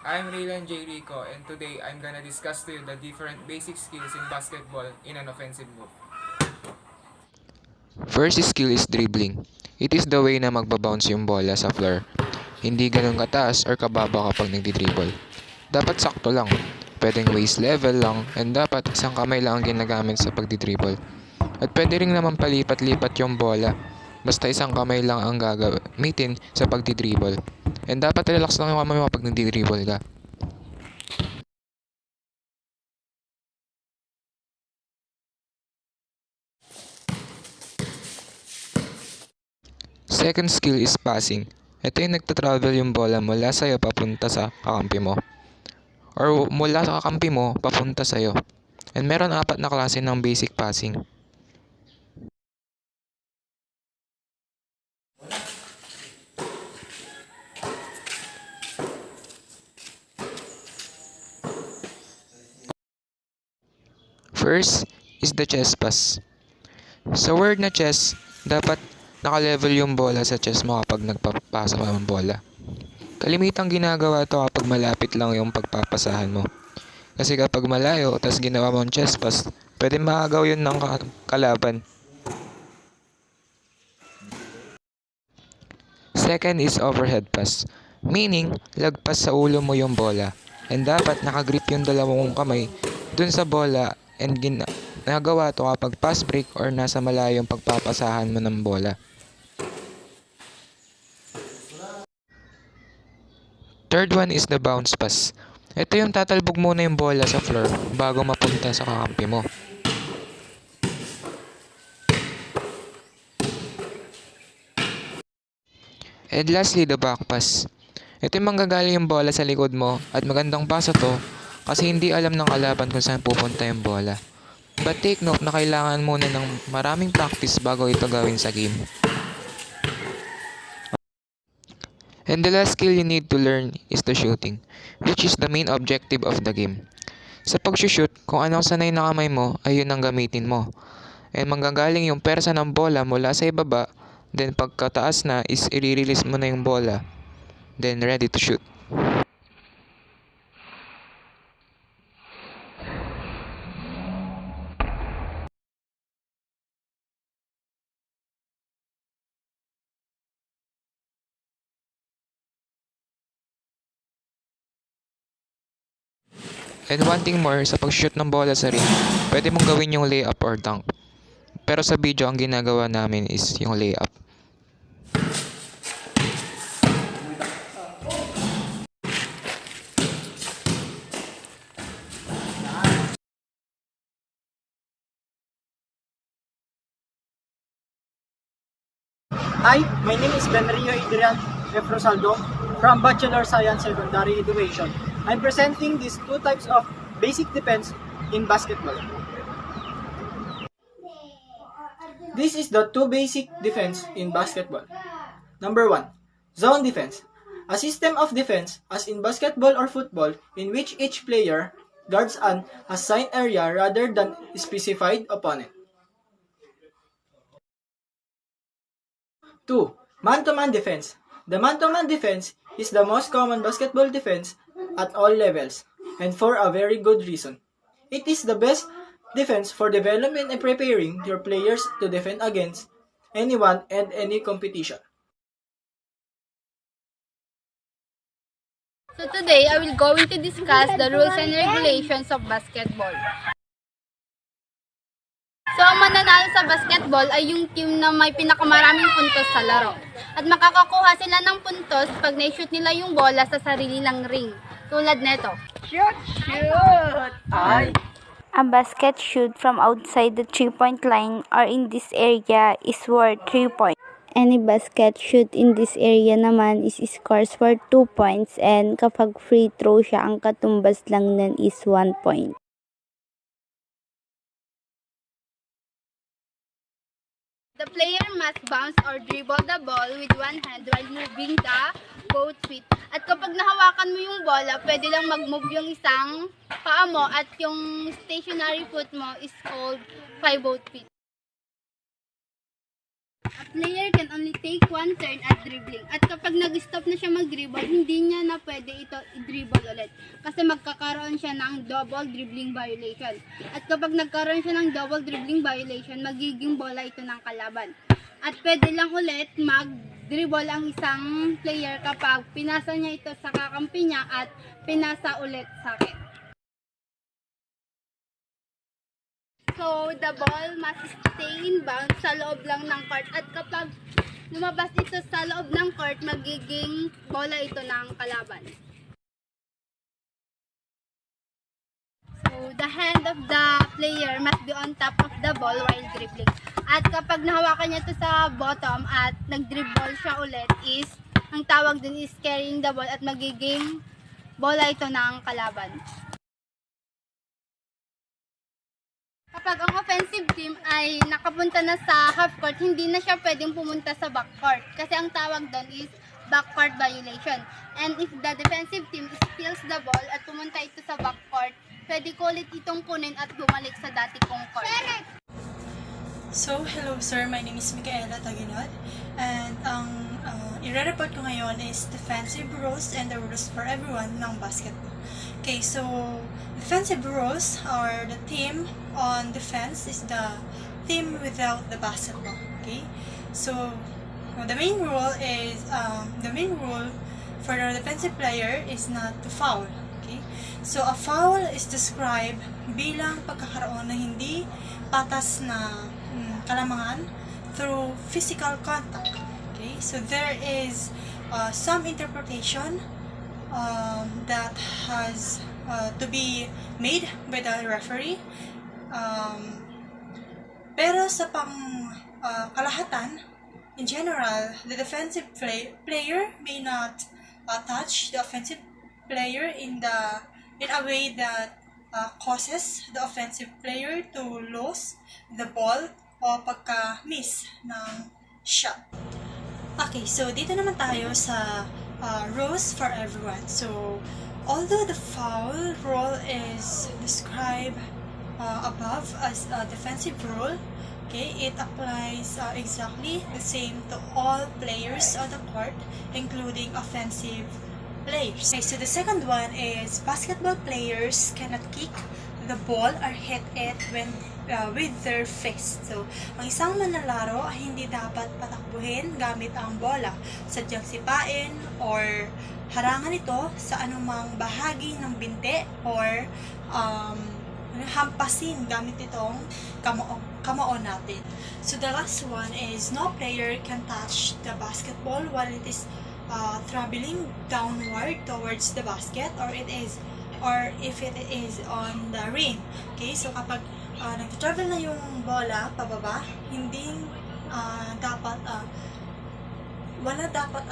I'm Raylan J. Rico, and today I'm gonna discuss to you the different basic skills in basketball in an offensive move. First skill is dribbling. It is the way na magbabounce yung bola sa floor. Hindi ganun kataas or kababa kapag nagdi-dribble. Dapat sakto lang. Pwedeng waist level lang and dapat isang kamay lang ang ginagamit sa pagdi-dribble. At pwede rin naman palipat-lipat yung bola. Basta isang kamay lang ang gagamitin sa pagdi-dribble. And dapat relax lang yung kamay mo kapag nagdi-dribble ka. Second skill is passing. Ito yung nagtatravel yung bola mula sa'yo papunta sa kakampi mo. Or mula sa kakampi mo papunta sa'yo. And meron 4 na klase ng basic passing. First is the chest pass. Sa word na chest, dapat naka-level yung bola sa chest mo kapag nagpapasa ka ng bola. Kalimitang ginagawa to kapag malapit lang yung pagpapasahan mo. Kasi kapag malayo, tas ginawa mo ang chest pass, pwede makagaw yun ng kalaban. Second is overhead pass. Meaning, lagpas sa ulo mo yung bola. And dapat nakagrip yung dalawang kamay dun sa bola and ginagawa to kapag pass break or nasa malayong pagpapasahan mo ng bola. Third one is the bounce pass. Ito yung tatalbog muna yung bola sa floor bago mapunta sa kakampi mo. And lastly, the back pass. Ito yung manggagaling yung bola sa likod mo at magandang pasa to kasi hindi alam ng kalaban kung saan pupunta yung bola. But take note na kailangan muna ng maraming practice bago ito gawin sa game. And the last skill you need to learn is the shooting, which is the main objective of the game. Sa pag-shoot, kung anong sanay na kamay mo, ay yun ang gamitin mo. And manggagaling yung persa ng bola mula sa ibaba, then pagkataas na is i-release mo na yung bola, then ready to shoot. And one thing more, sa pag-shoot ng bola sa ring, pwede mong gawin yung layup or dunk. Pero sa video, ang ginagawa namin is yung layup. Hi, my name is Benrio Adrian F. Rosaldo from Bachelor Science Secondary Education. I'm presenting these two types of basic defense in basketball. This is the two basic defense in basketball. Number 1. Zone defense. A system of defense, as in basketball or football, in which each player guards an assigned area rather than a specified opponent. 2. Man-to-man defense. The man-to-man defense is the most common basketball defense at all levels, and for a very good reason. It is the best defense for developing and preparing your players to defend against anyone and any competition. So today, I will going to discuss the rules and regulations of basketball. So, ang mananalo sa basketball ay yung team na may pinakamaraming puntos sa laro. At makakakuha sila ng puntos pag na-shoot nila yung bola sa sarili ng ring. Tulad neto. Shoot! Shoot! Ay! A basket shoot from outside the 3-point line or in this area is worth 3 points. Any basket shoot in this area naman is scores for 2 points and kapag free throw siya, ang katumbas lang nun is 1 point. The player must bounce or dribble the ball with one hand while moving the both feet. At kapag nahawakan mo yung bola, pwede lang mag-move yung isang paa mo at yung stationary foot mo is called 5 both feet. A player can only take one turn at dribbling. At kapag nag-stop na siya mag-dribble, hindi niya na pwede ito i-dribble ulit. Kasi magkakaroon siya ng double dribbling violation. At kapag nagkaroon siya ng double dribbling violation, magiging bola ito ng kalaban. At pwede lang ulit mag-dribble ang isang player kapag pinasa niya ito sa kakampi niya at pinasa ulit sa akin. So, the ball must stay in bounds sa loob lang ng court. At kapag lumabas ito sa loob ng court, magiging bola ito ng kalaban. So, the hand of the player must be on top of the ball while dribbling. At kapag nahawakan niya ito sa bottom at nag-dribble siya ulit is, ang tawag dun is carrying the ball at magiging bola ito ng kalaban. Kapag ang offensive team ay nakapunta na sa half court, hindi na siya pwedeng pumunta sa back court. Kasi ang tawag doon is back court violation. And if the defensive team steals the ball at pumunta ito sa back court, pwede ko ulit itong kunin at bumalik sa dati kong court. So, hello sir, my name is Micaela Taginod, and ang i-report ko ngayon is defensive rules and the rules for everyone ng basketball. Okay, so defensive rules are the team on defense is the team without the basketball. Okay, so the main rule for the defensive player is not to foul. Okay, so a foul is described bilang pagkakaroon na hindi patas na kalamangan through physical contact. Okay, so there is some interpretation that has to be made by the referee. Pero sa kalahatan, in general, the defensive player may not touch the offensive player in a way that causes the offensive player to lose the ball o pagka-miss ng shot. Okay, so dito naman tayo sa rules for everyone. So, although the foul rule is described above as a defensive rule, okay, it applies exactly the same to all players on the court, including offensive players. Okay, so the second one is basketball players cannot kick the ball or hit it when with their fist. So, ang isang manlalaro ay hindi dapat patakbuhin gamit ang bola, sadyang sipain or harangan ito sa anumang bahagi ng binte or hampasin gamit itong kamao natin. So, the last one is no player can touch the basketball while it is traveling downward towards the basket or if it is on the rim. Okay, so kapag nag-travel na yung bola pababa, hindi wala dapat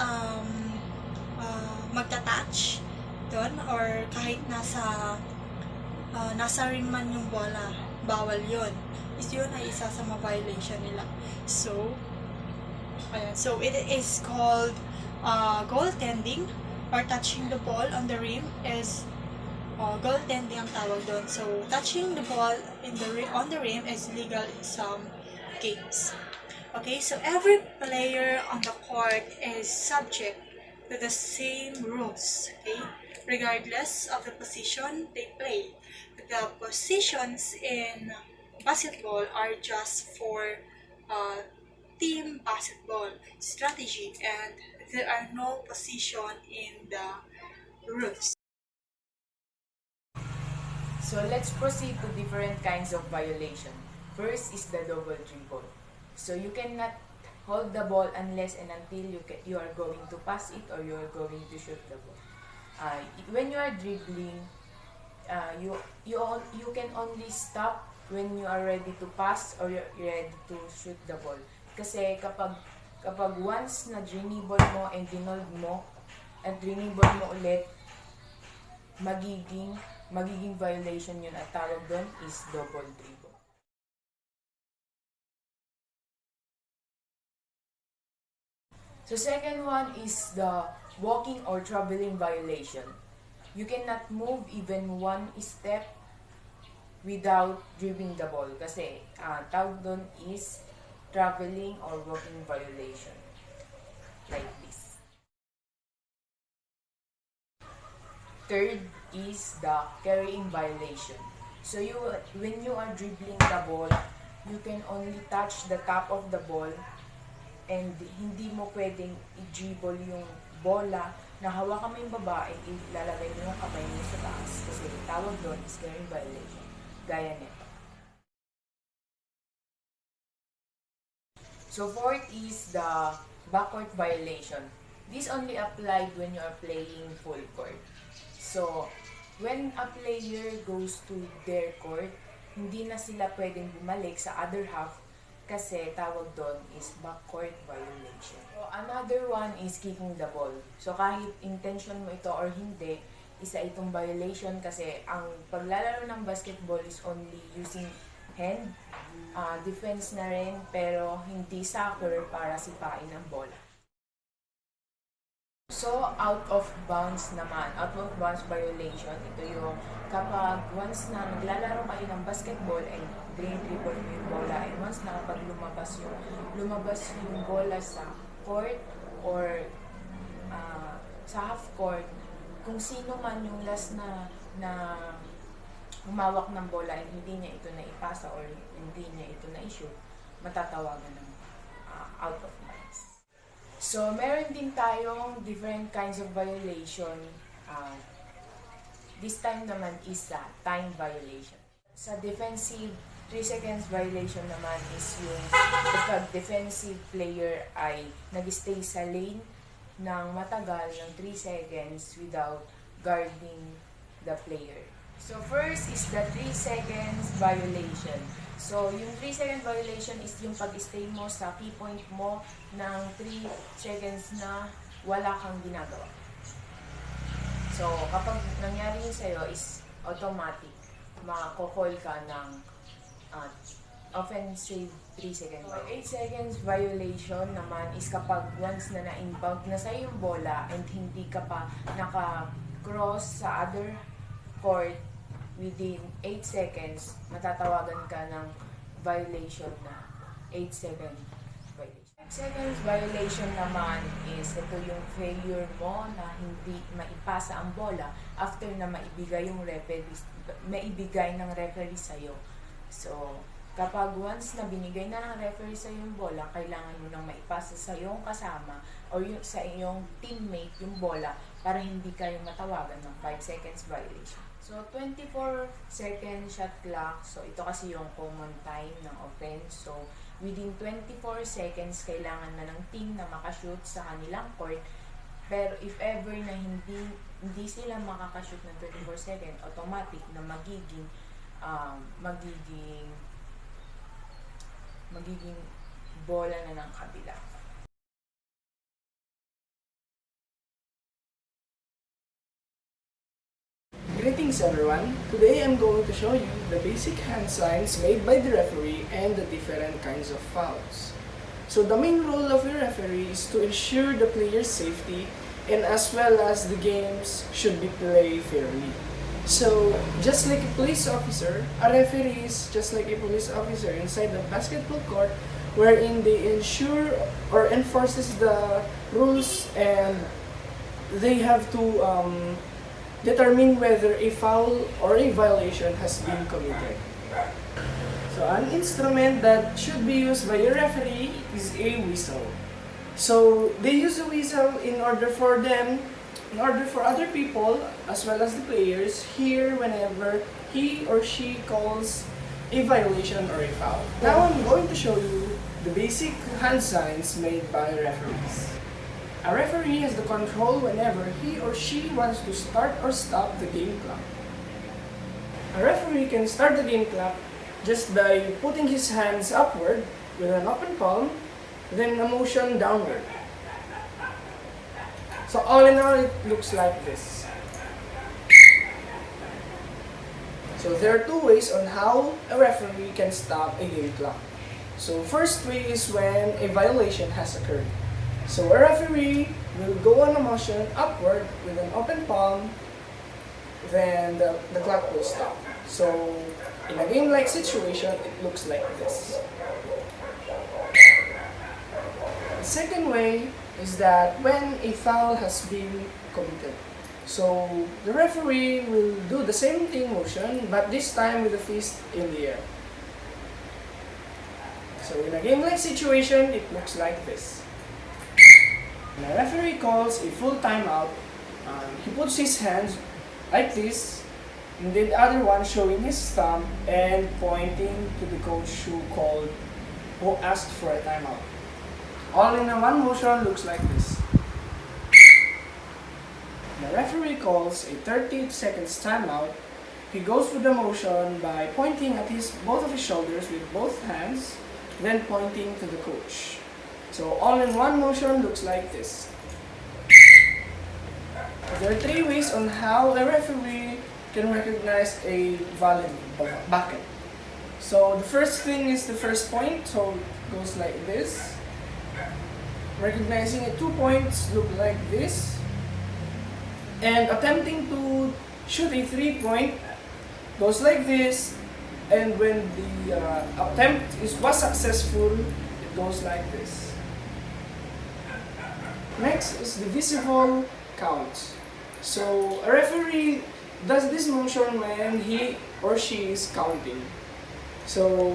magta-touch doon or kahit nasa rim man yung bola, bawal yun. Yun ay isa sa mga violation nila. So, ayan. So, it is called goaltending or touching the ball on the rim is goaltending ang tawag doon. So, touching the ball on the rim is legal in some games. Okay, so every player on the court is subject to the same rules, okay, regardless of the position they play. The positions in basketball are just for team basketball strategy, and there are no position in the rules. So let's proceed to different kinds of violation. First is the double dribble. So you cannot hold the ball unless and until you are going to pass it or you are going to shoot the ball. When you are dribbling, you can only stop when you are ready to pass or you're ready to shoot the ball. Kasi kapag once na dribble mo and dinold mo at dribble mo ulit, magiging violation yun at tawag doon is double dribble. So second one is the walking or traveling violation. You cannot move even one step without dribbling the ball kasi tawag doon is traveling or walking violation, like this. Third is the carrying violation. So when you are dribbling the ball, you can only touch the top of the ball and hindi mo pwedeng i-dribble yung bola na hawakan mo yung baba and ilalagay mo yung kamay mo sa taas kasi tawag doon is carrying violation. Gaya nito. So fourth is the backcourt violation. This only applied when you are playing full court. So when a player goes to their court, hindi na sila pwedeng bumalik sa other half kasi tawag doon is backcourt violation. So another one is kicking the ball. So kahit intention mo ito or hindi, isa itong violation kasi ang paglalaro ng basketball is only using hand, defense na rin, pero hindi soccer para sipain ang bola. So, out of bounds naman, out of bounds violation, ito yung kapag once na naglalaro kayo ng basketball and dribble mo yung bola and once na kapag lumabas yung bola sa court or sa half court, kung sino man yung last na humawak ng bola and hindi niya ito na ipasa or hindi niya ito na i-shoot, matatawagan ng out of bounds. So, meron din tayong different kinds of violation. This time naman is time violation. Sa defensive, 3 seconds violation naman is yung kapag defensive player ay nag-stay sa lane ng matagal ng 3 seconds without guarding the player. So, first is the 3 seconds violation. So, yung 3-second violation is yung pag-stay mo sa key point mo ng 3 seconds na wala kang ginagawa. So, kapag nangyari yun sa'yo is automatic. Mako-call ka ng offensive 3-second violation. 8 seconds violation naman is kapag once na na-inbound na sa'yo yung bola and hindi ka pa naka-cross sa other court within 8 seconds, matatawagan ka ng violation na 8-second violation. 5 seconds violation naman is ito yung failure mo na hindi maipasa ang bola after na maibigay ng referee sa'yo. So, kapag once na binigay na ng referee sa'yo yung bola, kailangan mo nang maipasa sa iyong kasama o sa iyong teammate yung bola para hindi kayo matawagan ng 5 seconds violation. So, 24-second shot clock. So, ito kasi yung common time ng offense. So, within 24 seconds, kailangan na ng team na makashoot sa kanilang court. Pero if ever na hindi sila makakashoot ng 24 seconds, automatic na magiging bola na ng kabila. Greetings everyone! Today I'm going to show you the basic hand signs made by the referee and the different kinds of fouls. So the main role of the referee is to ensure the player's safety and as well as the games should be played fairly. So just like a police officer, a referee is just like a police officer inside the basketball court wherein they ensure or enforces the rules and they have to determine whether a foul or a violation has been committed. So an instrument that should be used by a referee is a whistle. So they use a whistle in order for other people as well as the players hear whenever he or she calls a violation or a foul. Now I'm going to show you the basic hand signs made by referees. A referee has the control whenever he or she wants to start or stop the game clock. A referee can start the game clock just by putting his hands upward with an open palm, then a motion downward. So all in all, it looks like this. So there are two ways on how a referee can stop a game clock. So first way is when a violation has occurred. So a referee will go on a motion upward with an open palm, then the clock will stop. So in a game-like situation, it looks like this. second way is that when a foul has been committed. So the referee will do the same thing motion, but this time with the fist in the air. So in a game-like situation, it looks like this. When a referee calls a full timeout, he puts his hands like this, and then the other one showing his thumb and pointing to the coach who asked for a timeout. All in a one motion looks like this. The referee calls a 30 seconds timeout. He goes through the motion by pointing at both of his shoulders with both hands, then pointing to the coach. So all in one motion looks like this. There are three ways on how a referee can recognize a valid bucket. So the first thing is the first point, so it goes like this. Recognizing it, 2 points look like this. And attempting to shoot a 3-point goes like this. And when the attempt was successful, it goes like this. Next is the visible count. So a referee does this motion when he or she is counting. So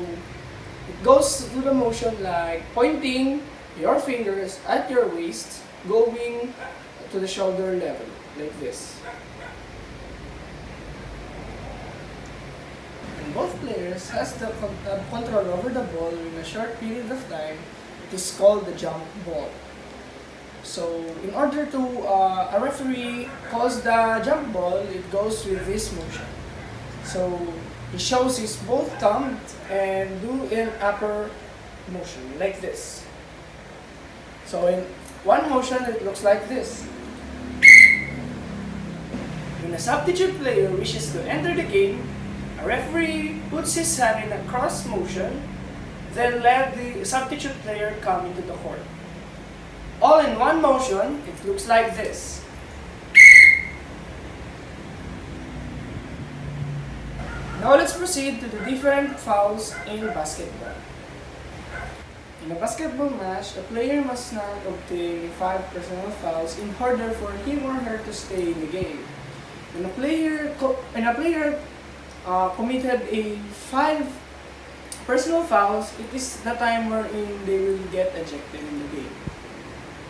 it goes through the motion like pointing your fingers at your waist, going to the shoulder level, like this. And both players has the control over the ball in a short period of time. It is called the jump ball. So in order to a referee calls the jump ball, it goes with this motion. So he shows his both thumb and do an upper motion like this. So in one motion, it looks like this. When a substitute player wishes to enter the game, a referee puts his hand in a cross motion, then let the substitute player come into the court. All in one motion, it looks like this. Now let's proceed to the different fouls in basketball. In a basketball match, a player must not obtain 5 personal fouls in order for him or her to stay in the game. When a player committed a 5 personal fouls, it is the time wherein they will get ejected in the game.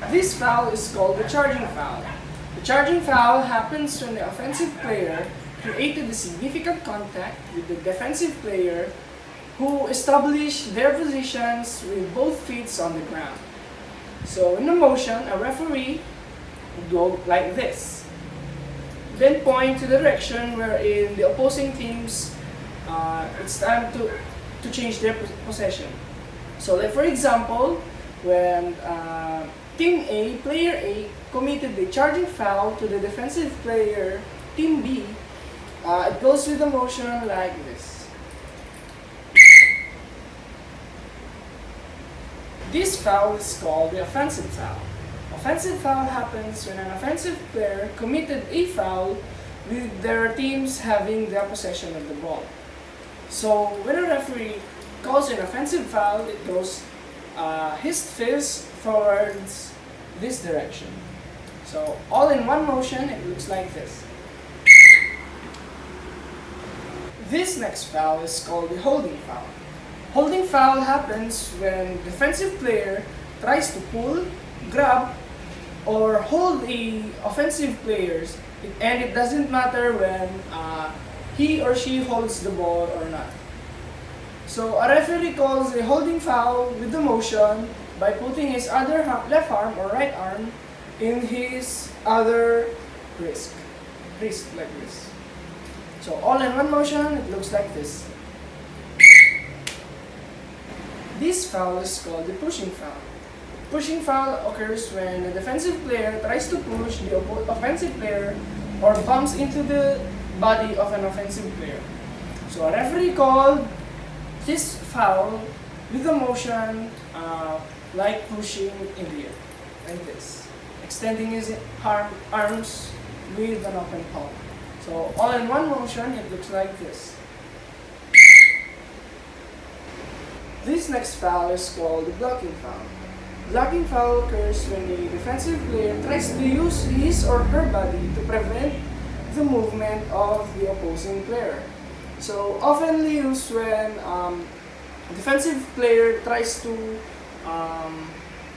This foul is called the charging foul. The charging foul happens when the offensive player created a significant contact with the defensive player who established their positions with both feet on the ground. So in the motion, a referee would go like this. Then point to the direction wherein the opposing teams, it's time to change their possession. So like for example, when Team A, player A, committed the charging foul to the defensive player, Team B, it goes with the motion like this. This foul is called the offensive foul. Offensive foul happens when an offensive player committed a foul with their teams having their possession of the ball. So when a referee calls an offensive foul, it goes his fist towards this direction. So all in one motion, it looks like this. This next foul is called the holding foul. Holding foul happens when defensive player tries to pull, grab, or hold the offensive players, and it doesn't matter when he or she holds the ball or not. So a referee calls a holding foul with the motion by putting his other left arm or right arm in his other wrist like this. So all in one motion, it looks like this. This foul is called the pushing foul. Pushing foul occurs when the defensive player tries to push the offensive player or bumps into the body of an offensive player. So a referee called this foul with the motion like pushing in the air, like this, extending his arms with an open palm. So all in one motion, it looks like this. This next foul is called the blocking foul. Blocking foul occurs when a defensive player tries to use his or her body to prevent the movement of the opposing player. So oftenly used when a defensive player tries to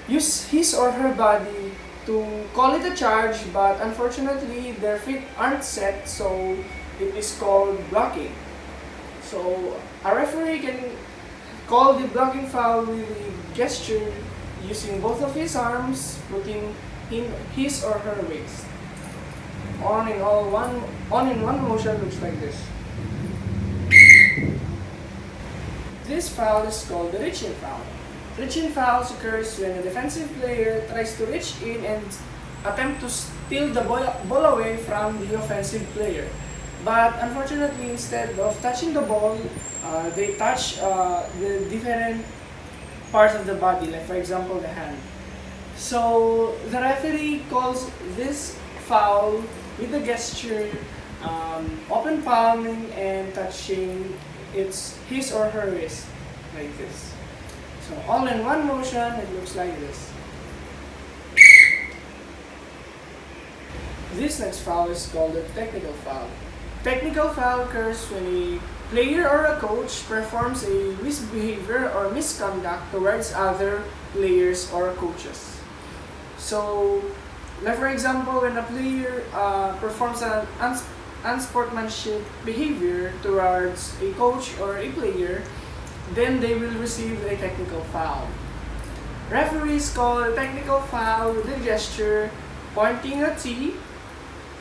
use his or her body to call it a charge, but unfortunately their feet aren't set, so it is called blocking. So a referee can call the blocking foul with a gesture using both of his arms, putting in his or her waist. On in one motion looks like this. This foul is called the reach-in foul. Reach-in fouls occurs when a defensive player tries to reach in and attempt to steal the ball away from the offensive player. But unfortunately, instead of touching the ball, they touch the different parts of the body, like for example the hand. So the referee calls this foul with the gesture, open palming and touching his or her wrist, like this. So all in one motion, it looks like this. This next foul is called a technical foul. Technical foul occurs when a player or a coach performs a misbehavior or misconduct towards other players or coaches. So, like for example, when a player performs an unsportsmanship behavior towards a coach or a player, then they will receive a technical foul. Referees call a technical foul with a gesture pointing a T,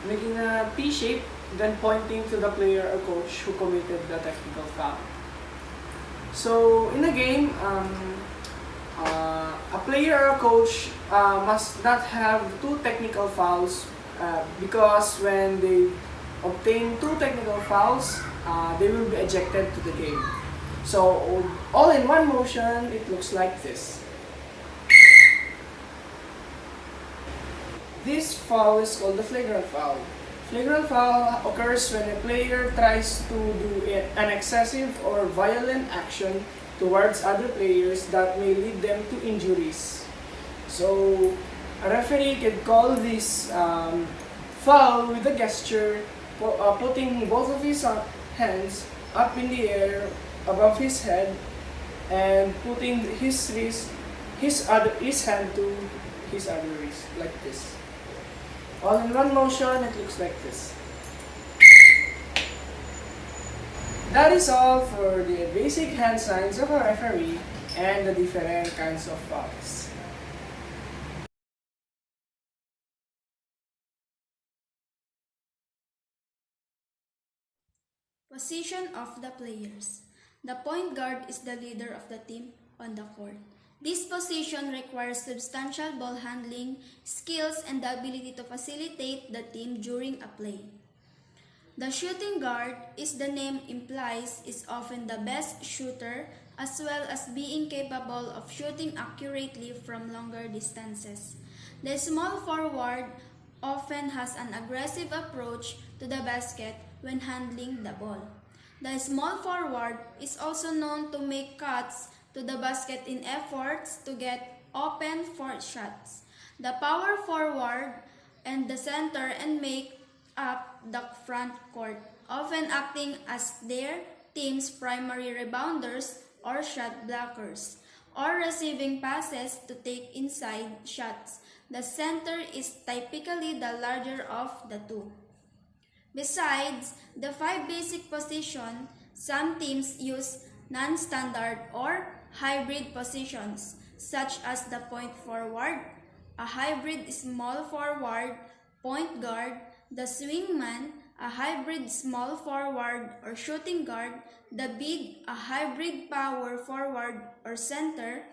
making a T shape, then pointing to the player or coach who committed the technical foul. So in a game, a player or a coach must not have two technical fouls because when they obtain two technical fouls, they will be ejected to the game. So all in one motion, it looks like this. This foul is called the flagrant foul. Flagrant foul occurs when a player tries to do an excessive or violent action towards other players that may lead them to injuries. So a referee can call this foul with a gesture, putting both of his hands up in the air above his head and putting his hand to his other wrist, like this. All in one motion, it looks like this. That is all for the basic hand signs of a referee and the different kinds of fouls. Position of the players. The point guard is the leader of the team on the court. This position requires substantial ball handling, skills, and the ability to facilitate the team during a play. The shooting guard, as the name implies, is often the best shooter as well as being capable of shooting accurately from longer distances. The small forward often has an aggressive approach to the basket when handling the ball. The small forward is also known to make cuts to the basket in efforts to get open for shots. The power forward and the center and make up the front court, often acting as their team's primary rebounders or shot blockers, or receiving passes to take inside shots. The center is typically the larger of the two. Besides the five basic positions, some teams use non-standard or hybrid positions, such as the point forward, a hybrid small forward, point guard, the swingman, a hybrid small forward or shooting guard, the big, a hybrid power forward or center,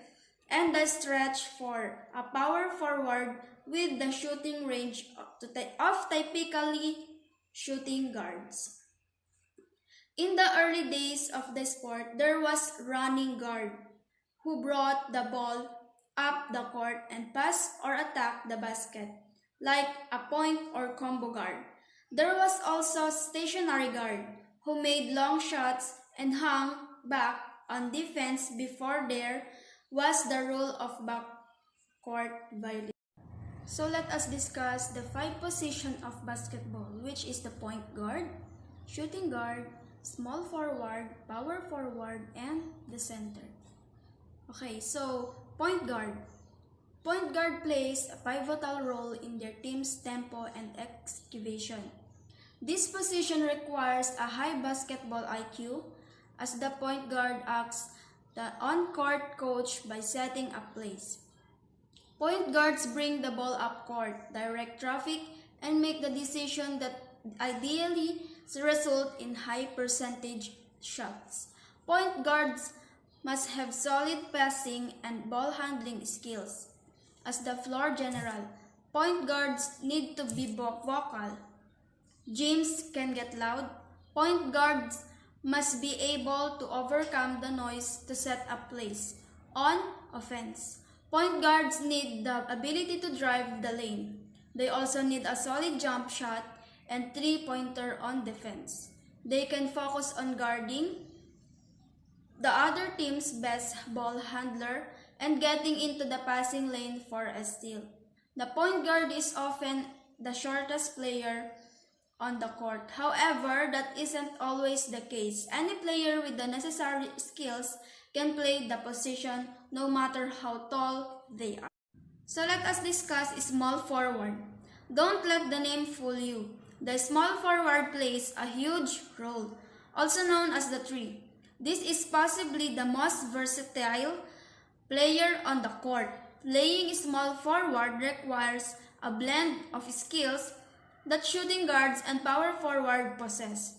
and the stretch four, a power forward with the shooting range of typically shooting guards. In the early days of the sport, there was running guard, who brought the ball up the court and passed or attacked the basket, like a point or combo guard. There was also stationary guard, who made long shots and hung back on defense before there was the rule of court violation. So let us discuss the 5 positions of basketball, which is the point guard, shooting guard, small forward, power forward, and the center. Okay, so point guard. Point guard plays a pivotal role in their team's tempo and execution. This position requires a high basketball IQ, as the point guard acts the on-court coach by setting up plays. Point guards bring the ball up court, direct traffic, and make the decision that ideally result in high percentage shots. Point guards must have solid passing and ball handling skills. As the floor general, point guards need to be vocal. Gyms can get loud. Point guards must be able to overcome the noise to set up plays. On offense, point guards need the ability to drive the lane. They also need a solid jump shot and three-pointer on defense. They can focus on guarding the other team's best ball handler and getting into the passing lane for a steal. The point guard is often the shortest player on the court. However, that isn't always the case. Any player with the necessary skills can play the position no matter how tall they are. So let us discuss small forward. Don't let the name fool you. The small forward plays a huge role, also known as the 3. This is possibly the most versatile player on the court. Playing small forward requires a blend of skills that shooting guards and power forward possess.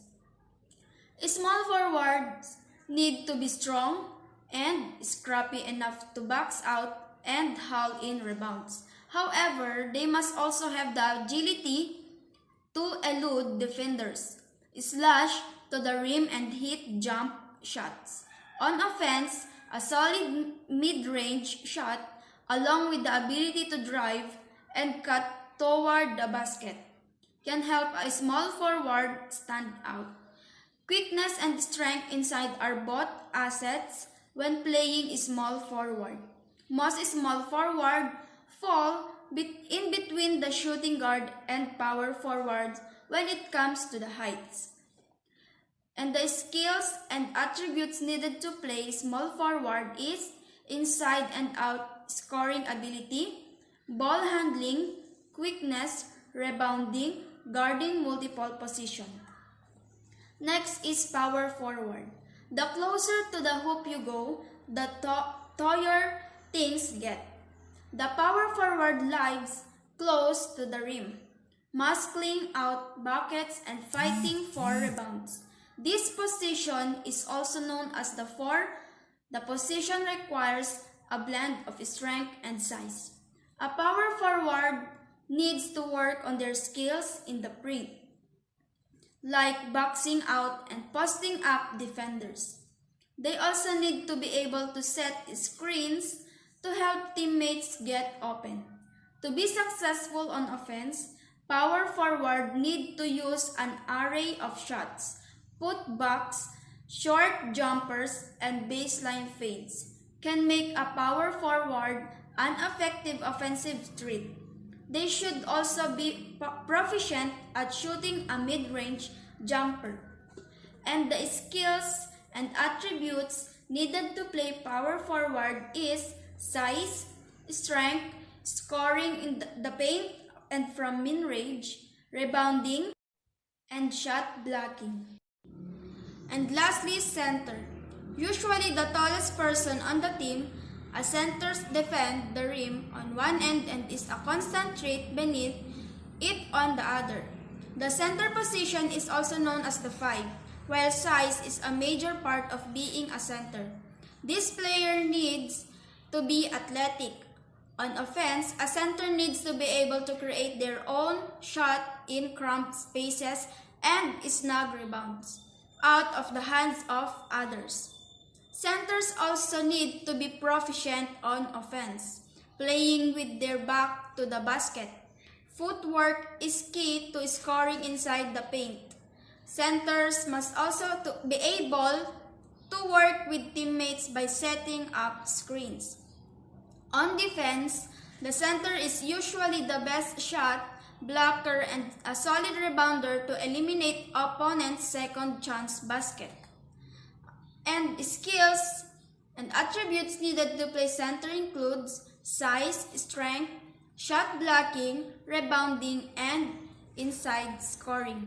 Small forwards need to be strong and scrappy enough to box out and haul in rebounds. However, they must also have the agility to elude defenders, slash to the rim and hit jump shots. On offense, a solid mid-range shot along with the ability to drive and cut toward the basket can help a small forward stand out. Quickness and strength inside are both assets when playing small forward. Most small forward fall in between the shooting guard and power forwards when it comes to the heights. And the skills and attributes needed to play small forward is inside and out scoring ability, ball handling, quickness, rebounding, guarding multiple positions. Next is power forward. The closer to the hoop you go, the taller things get. The power forward lives close to the rim, muscling out buckets and fighting for rebounds. This position is also known as the 4. The position requires a blend of strength and size. A power forward needs to work on their skills in the paint, like boxing out and posting up defenders. They also need to be able to set screens to help teammates get open. To be successful on offense, power forward need to use an array of shots, putbacks, short jumpers, and baseline fades can make a power forward an effective offensive threat. They should also be proficient at shooting a mid-range jumper. And the skills and attributes needed to play power forward is size, strength, scoring in the paint and from mid-range, rebounding, and shot blocking. And lastly, center. Usually the tallest person on the team, a centers defend the rim on one end and is a constant threat beneath it on the other. The center position is also known as the 5, while size is a major part of being a center. This player needs to be athletic. On offense, a center needs to be able to create their own shot in cramped spaces and snag rebounds out of the hands of others. Centers also need to be proficient on offense, playing with their back to the basket. Footwork is key to scoring inside the paint. Centers must also be able to work with teammates by setting up screens. On defense, The center is usually the best shot, blocker, and a solid rebounder to eliminate opponent's second chance basket. And skills and attributes needed to play center includes size, strength, shot blocking, rebounding, and inside scoring.